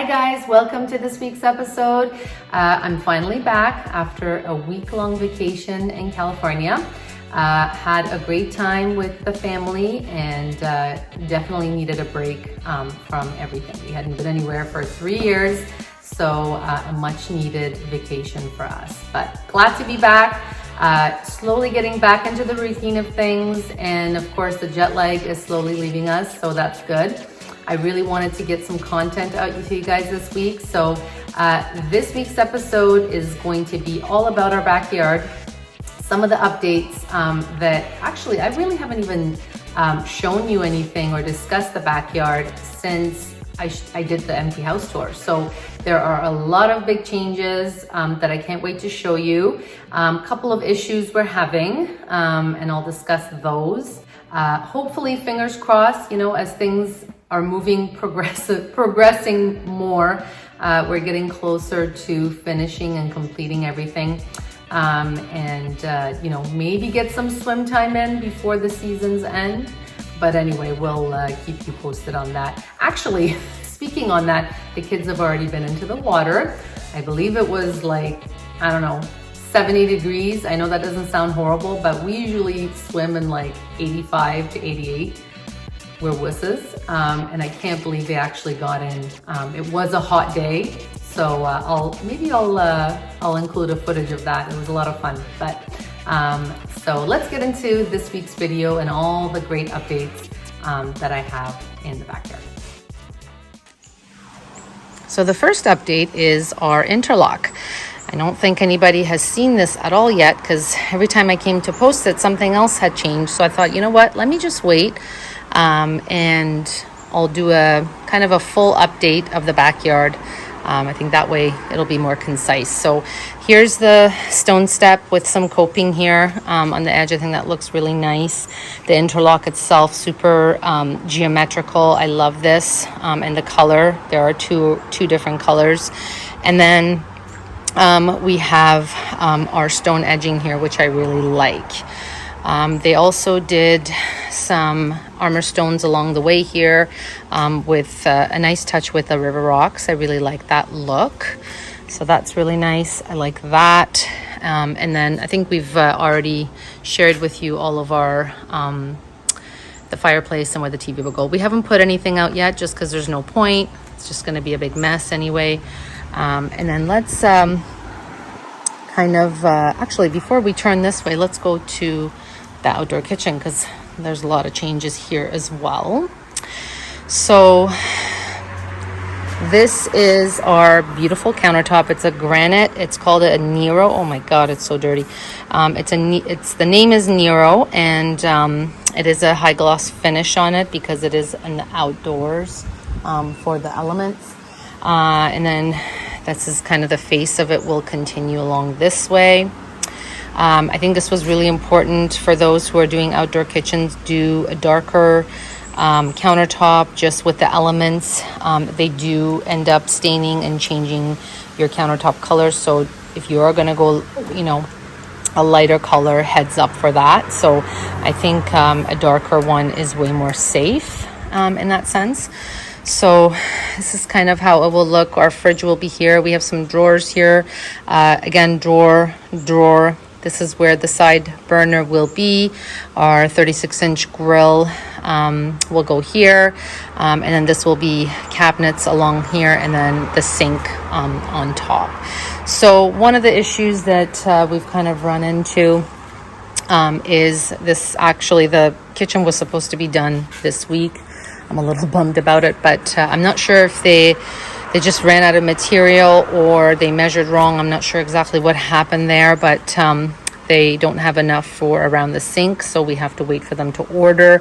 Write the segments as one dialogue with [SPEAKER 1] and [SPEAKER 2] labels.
[SPEAKER 1] Hi guys, welcome to this week's episode. I'm finally back after a week-long vacation in California. Had a great time with the family and definitely needed a break from everything. We hadn't been anywhere for 3 years, so a much needed vacation for us. But glad to be back, slowly getting back into the routine of things, and of course the jet lag is slowly leaving us, so that's good. I really wanted to get some content out to you guys this week. So this week's episode is going to be all about our backyard. Some of the updates that actually I really haven't even shown you anything or discussed the backyard since I did the empty house tour. So there are a lot of big changes that I can't wait to show you. A couple of issues we're having and I'll discuss those. Hopefully, fingers crossed, you know, as things are progressing more. We're getting closer to finishing and completing everything. You know, maybe get some swim time in before the season's end. But anyway, we'll keep you posted on that. Actually, speaking on that, the kids have already been into the water. I believe it was like, I don't know, 70 degrees. I know that doesn't sound horrible, but we usually swim in like 85 to 88. We're wusses, and I can't believe they actually got in. It was a hot day, so I'll include a footage of that. It was a lot of fun. But so let's get into this week's video and all the great updates that I have in the backyard. So the first update is our interlock. I don't think anybody has seen this at all yet because every time I came to post it, something else had changed. So I thought, you know what, let me just wait. And I'll do a kind of a full update of the backyard. I think that way it'll be more concise. So here's the stone step with some coping here on the edge. I think that looks really nice. The interlock itself, super geometrical. I love this. And the color, there are two different colors. And then we have our stone edging here, which I really like. They also did some armor stones along the way here with a nice touch with the river rocks. I really like that look. So that's really nice. I like that. And then I think we've already shared with you all of our the fireplace and where the TV will go. We haven't put anything out yet just because there's no point. It's just going to be a big mess anyway. And then let's actually, before we turn this way, let's go to the outdoor kitchen because there's a lot of changes here as well. So this is our beautiful countertop. It's a granite. It's called a Nero. Oh my God, it's so dirty. The name is Nero, and it is a high gloss finish on it because it is in the outdoors for the elements. And then this is kind of the face of it will continue along this way. I think this was really important for those who are doing outdoor kitchens. Do a darker countertop just with the elements. They do end up staining and changing your countertop color. So if you are going to go, you know, a lighter color, heads up for that. So I think a darker one is way more safe in that sense. So this is kind of how it will look. Our fridge will be here. We have some drawers here. Again, drawer. This is where the side burner will be. Our 36-inch grill will go here. And then this will be cabinets along here and then the sink on top. So one of the issues that we've kind of run into is this. Actually, the kitchen was supposed to be done this week. I'm a little bummed about it, but I'm not sure if they just ran out of material or they measured wrong. I'm not sure exactly what happened there, but they don't have enough for around the sink, so we have to wait for them to order.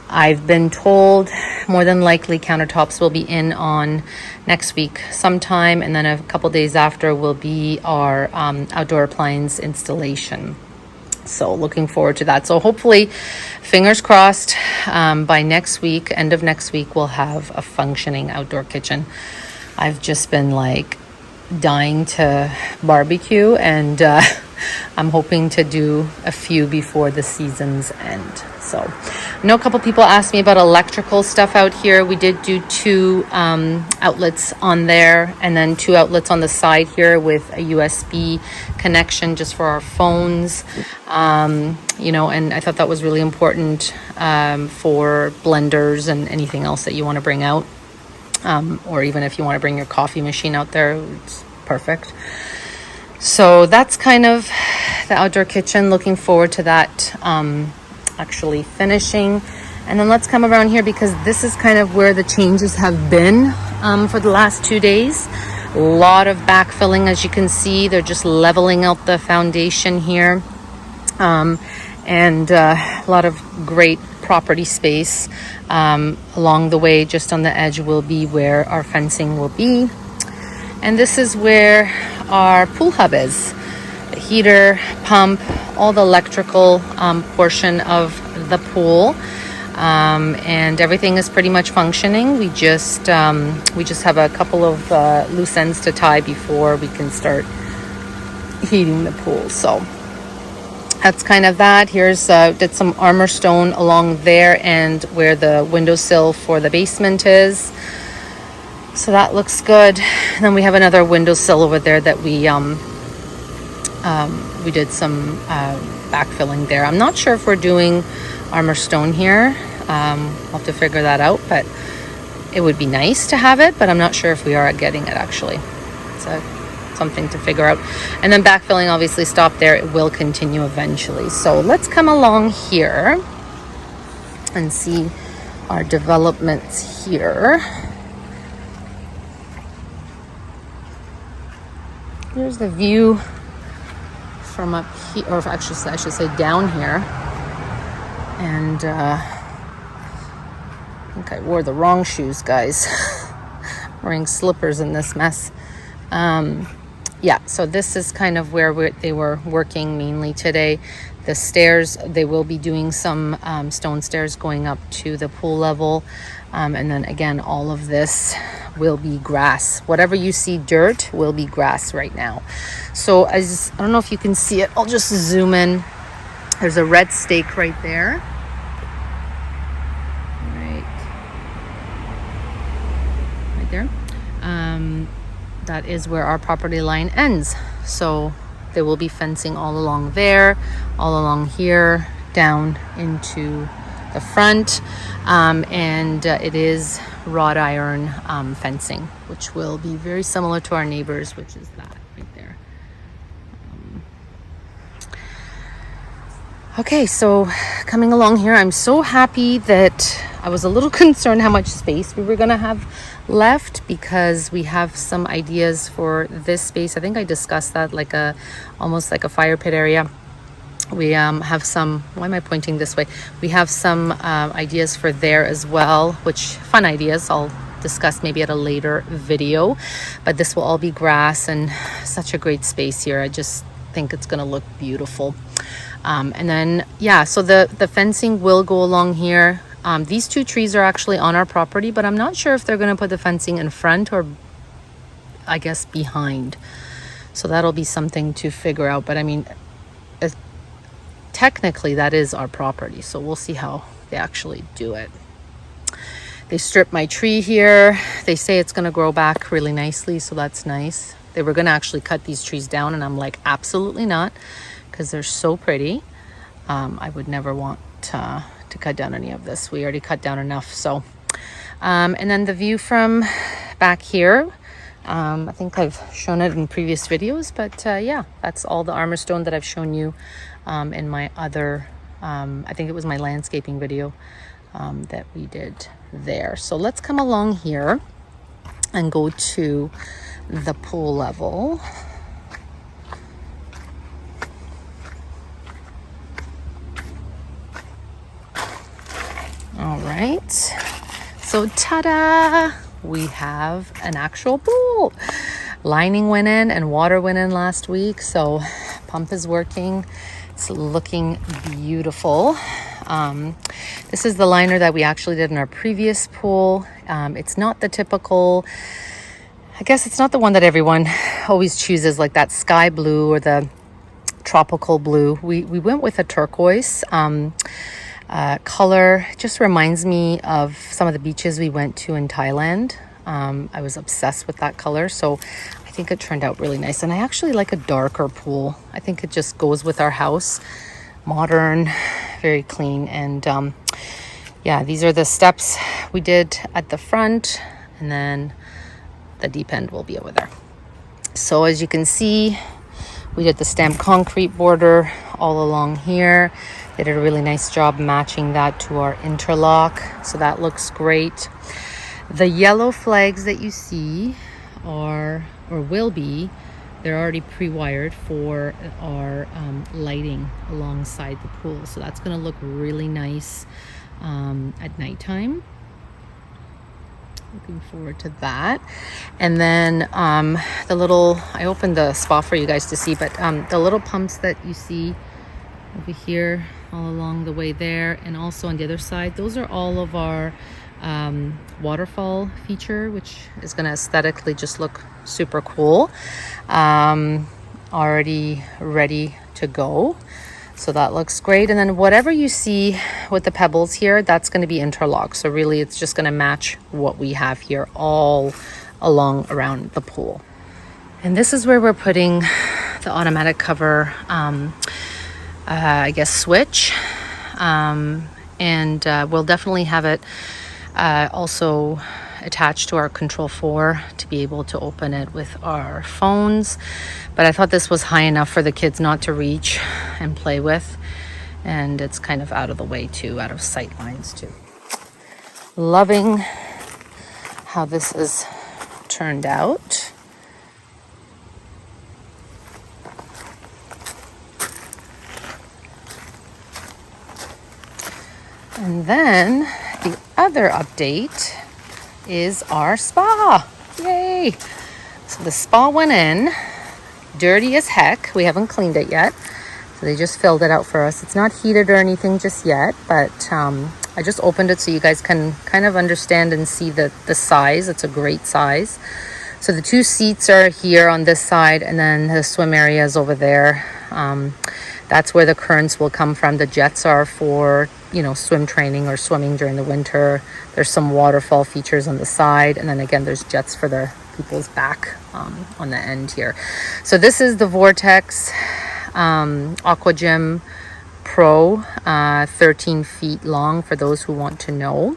[SPEAKER 1] I've been told more than likely countertops will be in on next week sometime, and then a couple days after will be our outdoor appliance installation. So looking forward to that. So hopefully, fingers crossed, by next week, end of next week, we'll have a functioning outdoor kitchen. I've just been like dying to barbecue, and I'm hoping to do a few before the season's end. So I know a couple people asked me about electrical stuff out here. We did do 2 outlets on there, and then 2 outlets on the side here with a USB connection just for our phones. You know, and I thought that was really important for blenders and anything else that you want to bring out. Or even if you want to bring your coffee machine out there, it's perfect. So that's kind of the outdoor kitchen. Looking forward to that actually finishing. And then let's come around here, because this is kind of where the changes have been for the last 2 days. A lot of backfilling, as you can see. They're just leveling out the foundation here. And a lot of great property space. Along the way, just on the edge, will be where our fencing will be. And this is where our pool hub is. The heater, pump, all the electrical portion of the pool. And everything is pretty much functioning. We just have a couple of loose ends to tie before we can start heating the pool. So that's kind of that. Here's did some armor stone along there and where the windowsill for the basement is. So that looks good. And then we have another windowsill over there that we did some backfilling there. I'm not sure if we're doing armor stone here. I'll have to figure that out, but it would be nice to have it, but I'm not sure if we are getting it actually. It's something to figure out. And then backfilling obviously stopped there. It will continue eventually. So let's come along here and see our developments here. Here's the view from up here, or actually I should say down here. And I think I wore the wrong shoes, guys. Wearing slippers in this mess. Yeah, so this is kind of where they were working mainly today. The stairs, they will be doing some stone stairs going up to the pool level. And then again, all of this will be grass. Whatever you see dirt will be grass right now. So I don't know if you can see it. I'll just zoom in. There's a red stake right there. Right there. That is where our property line ends. So there will be fencing all along there, all along here, down into the front. And it is wrought iron fencing, which will be very similar to our neighbors, which is that right there. Okay, so coming along here, I'm so happy that I was a little concerned how much space we were gonna have left, because we have some ideas for this space. I think I discussed that, like almost like a fire pit area. We have some, why am I pointing this way? We have some ideas for there as well, which fun ideas I'll discuss maybe at a later video. But this will all be grass and such a great space here. I just think it's gonna look beautiful. And then, yeah, so the fencing will go along here. These 2 trees are actually on our property, but I'm not sure if they're gonna put the fencing in front or I guess behind. So that'll be something to figure out. But I mean, technically that is our property, so we'll see how they actually do it. They stripped my tree here. They say it's going to grow back really nicely, so that's nice. They were going to actually cut these trees down, and I'm like, absolutely not, because they're so pretty. I would never want to cut down any of this. We already cut down enough. So and then the view from back here, I think I've shown it in previous videos, but yeah, that's all the armor stone that I've shown you in my other, I think it was my landscaping video that we did there. So let's come along here and go to the pool level. All right, so ta-da! We have an actual pool. Lining went in and water went in last week, so pump is working. It's looking beautiful. This is the liner that we actually did in our previous pool. It's not the typical, I guess it's not the one that everyone always chooses, like that sky blue or the tropical blue. We went with a turquoise color. It just reminds me of some of the beaches we went to in Thailand. I was obsessed with that color, so I think it turned out really nice. And I actually like a darker pool. I think it just goes with our house. Modern, very clean. And yeah, these are the steps we did at the front, and then the deep end will be over there. So as you can see, we did the stamped concrete border all along here. They did a really nice job matching that to our interlock, so that looks great. The yellow flags that you see are, or will be, they're already pre-wired for our lighting alongside the pool. So that's gonna look really nice at nighttime. Looking forward to that. And then the little, I opened the spa for you guys to see, but the little pumps that you see over here all along the way there, and also on the other side, those are all of our waterfall feature, which is going to aesthetically just look super cool. Already ready to go, so that looks great. And then whatever you see with the pebbles here, that's going to be interlocked, so really it's just going to match what we have here all along around the pool. And this is where we're putting the automatic cover I guess switch, and we'll definitely have it also attached to our Control 4 to be able to open it with our phones. But I thought this was high enough for the kids not to reach and play with, and it's kind of out of the way too, out of sight lines too. Loving how this has turned out. And then the other update is our spa. Yay! So the spa went in, dirty as heck. We haven't cleaned it yet. So they just filled it out for us. It's not heated or anything just yet, but I just opened it so you guys can kind of understand and see the size. It's a great size. So the 2 seats are here on this side, and then the swim area is over there. That's where the currents will come from. The jets are for, you know, swim training or swimming during the winter. There's some waterfall features on the side, and then again there's jets for the people's back on the end here. So this is the Vortex Aqua Gym Pro, 13 feet long for those who want to know.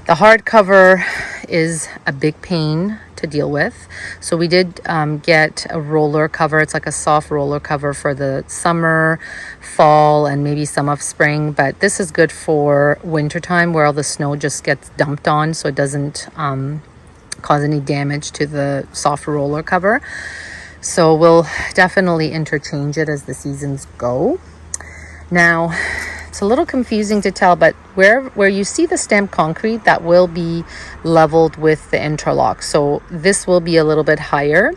[SPEAKER 1] The hardcover is a big pain to deal with, so we did get a roller cover. It's like a soft roller cover for the summer, fall, and maybe some of spring, but this is good for winter time where all the snow just gets dumped on, so it doesn't cause any damage to the soft roller cover. So we'll definitely interchange it as the seasons go. Now it's a little confusing to tell, but where you see the stamped concrete, that will be leveled with the interlock. So this will be a little bit higher,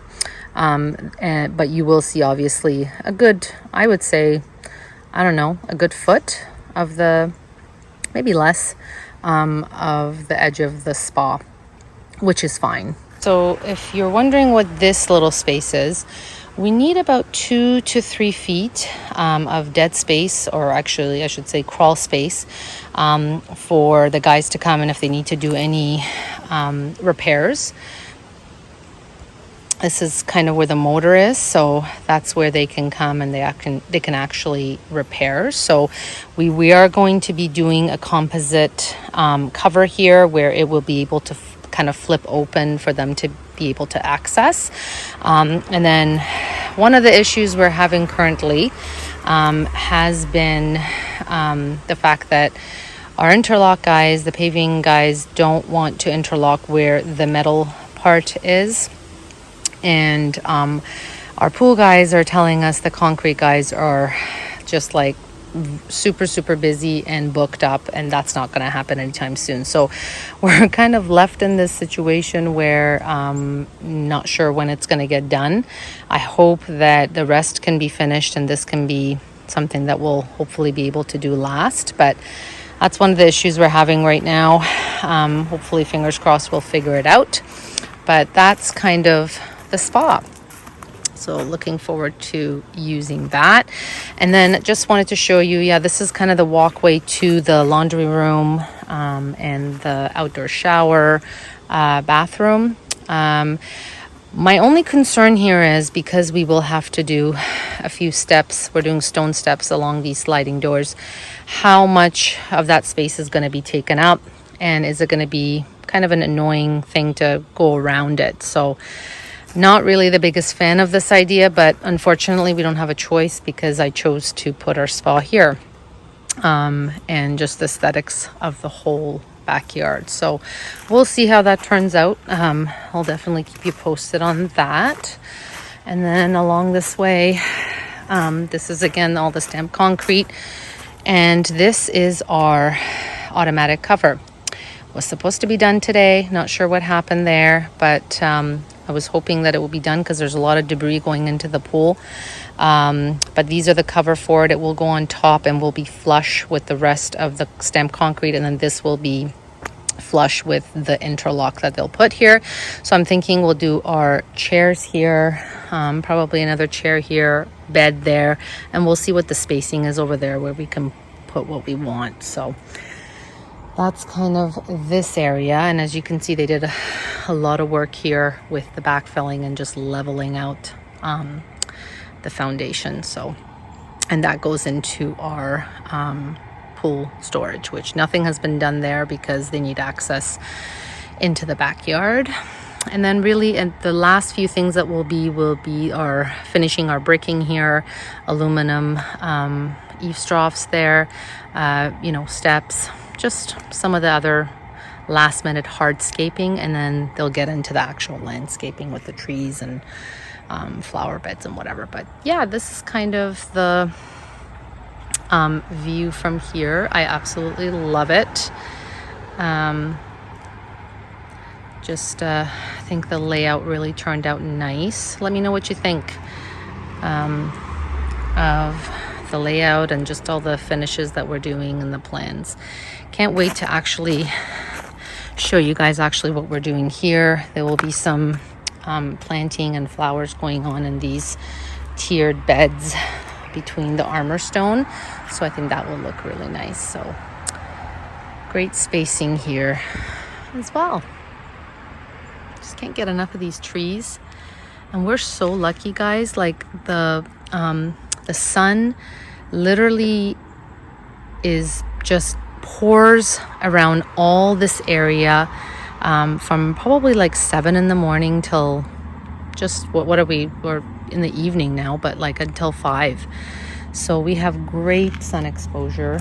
[SPEAKER 1] but you will see obviously a good, I would say, I don't know, a good foot of the, maybe less, of the edge of the spa, which is fine. So if you're wondering what this little space is, we need about 2 to 3 feet of dead space, or actually I should say crawl space, for the guys to come, and if they need to do any repairs. This is kind of where the motor is, so that's where they can come and they can actually repair. So we are going to be doing a composite cover here where it will be able to kind of flip open for them to be able to access. And then one of the issues we're having currently has been the fact that our interlock guys, the paving guys, don't want to interlock where the metal part is. And our pool guys are telling us the concrete guys are just like super busy and booked up, and that's not going to happen anytime soon. So we're kind of left in this situation where not sure when it's going to get done. I hope that the rest can be finished and this can be something that we'll hopefully be able to do last, but that's one of the issues we're having right now. Hopefully, fingers crossed, we'll figure it out. But that's kind of the spa. So looking forward to using that. And then just wanted to show you, yeah, this is kind of the walkway to the laundry room and the outdoor shower, bathroom. My only concern here is because we will have to do a few steps, we're doing stone steps along these sliding doors, how much of that space is going to be taken up, and is it going to be kind of an annoying thing to go around it. So not really the biggest fan of this idea, but unfortunately we don't have a choice because I chose to put our spa here, and just the aesthetics of the whole backyard. So we'll see how that turns out. I'll definitely keep you posted on that. And then along this way, this is again all the stamped concrete, and this is our automatic cover. Was supposed to be done today, not sure what happened there, but I was hoping that it will be done because there's a lot of debris going into the pool. But these are the cover for it. It will go on top and will be flush with the rest of the stamped concrete, and then this will be flush with the interlock that they'll put here. So I'm thinking we'll do our chairs here, probably another chair here, bed there, and we'll see what the spacing is over there where we can put what we want. So that's kind of this area. And as you can see, they did a lot of work here with the backfilling and just leveling out the foundation. So, and that goes into our pool storage, which nothing has been done there because they need access into the backyard. And then really, and the last few things that will be our finishing our bricking here, aluminum eaves troughs there, steps, just some of the other last minute hardscaping, and then they'll get into the actual landscaping with the trees and flower beds and whatever. But yeah, this is kind of the view from here. I absolutely love it. I think the layout really turned out nice. Let me know what you think of the layout and just all the finishes that we're doing and the plans. Can't wait to actually show you guys what we're doing here. There will be some planting and flowers going on in these tiered beds between the armor stone. So I think that will look really nice. So great spacing here as well. Just can't get enough of these trees. And we're so lucky, guys. Like the sun literally is just pours around all this area from probably like 7 in the morning till just we're in the evening now, but like until 5. So we have great sun exposure,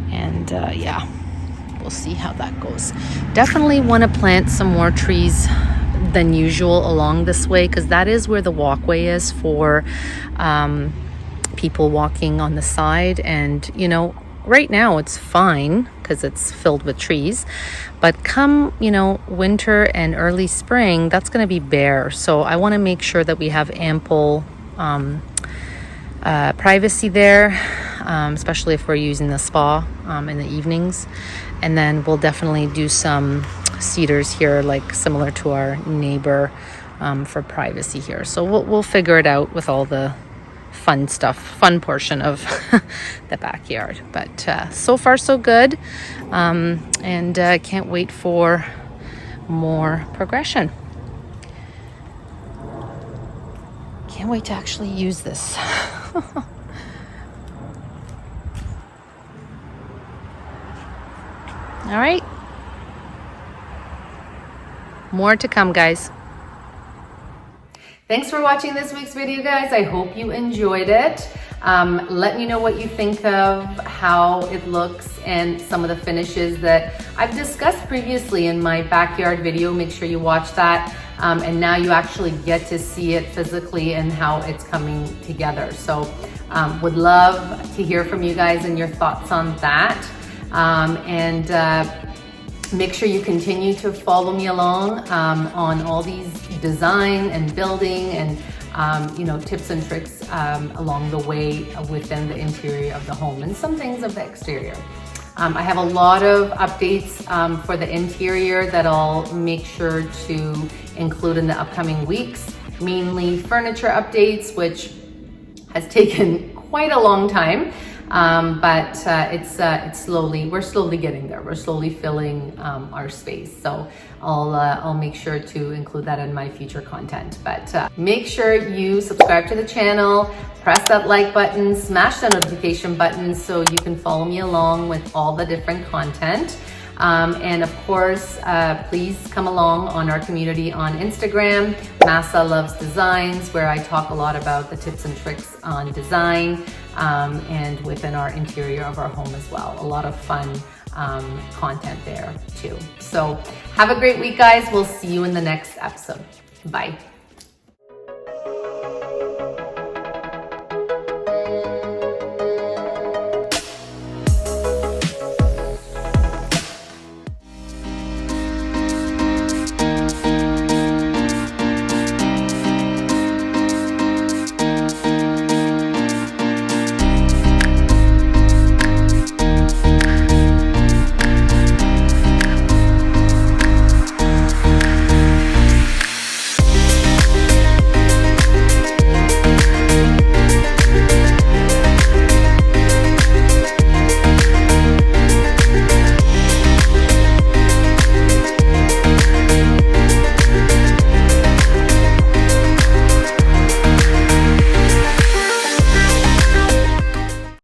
[SPEAKER 1] yeah, we'll see how that goes. Definitely want to plant some more trees than usual along this way, because that is where the walkway is for people walking on the side. And right now it's fine because it's filled with trees, but come winter and early spring, that's going to be bare. So I want to make sure that we have ample privacy there, especially if we're using the spa in the evenings. And then we'll definitely do some cedars here, like similar to our neighbor, for privacy here. So we'll figure it out with all the fun portion of the backyard. But so far so good, and can't wait for more progression. Can't wait to actually use this. All right, more to come, guys. Thanks for watching this week's video, guys. I hope you enjoyed it. Let me know what you think of how it looks and some of the finishes that I've discussed previously in my backyard video. Make sure you watch that. And now you actually get to see it physically and how it's coming together. So would love to hear from you guys and your thoughts on that. Make sure you continue to follow me along on all these design and building and tips and tricks along the way within the interior of the home and some things of the exterior. I have a lot of updates for the interior that I'll make sure to include in the upcoming weeks. mainly furniture updates, which has taken quite a long time. But we're slowly getting there. We're slowly filling our space. So I'll make sure to include that in my future content. But make sure you subscribe to the channel, press that like button, smash the notification button so you can follow me along with all the different content. And of course, please come along on our community on Instagram, Massa Loves Designs, where I talk a lot about the tips and tricks on design and within our interior of our home as well. A lot of fun content there too. So have a great week, guys. We'll see you in the next episode. Bye.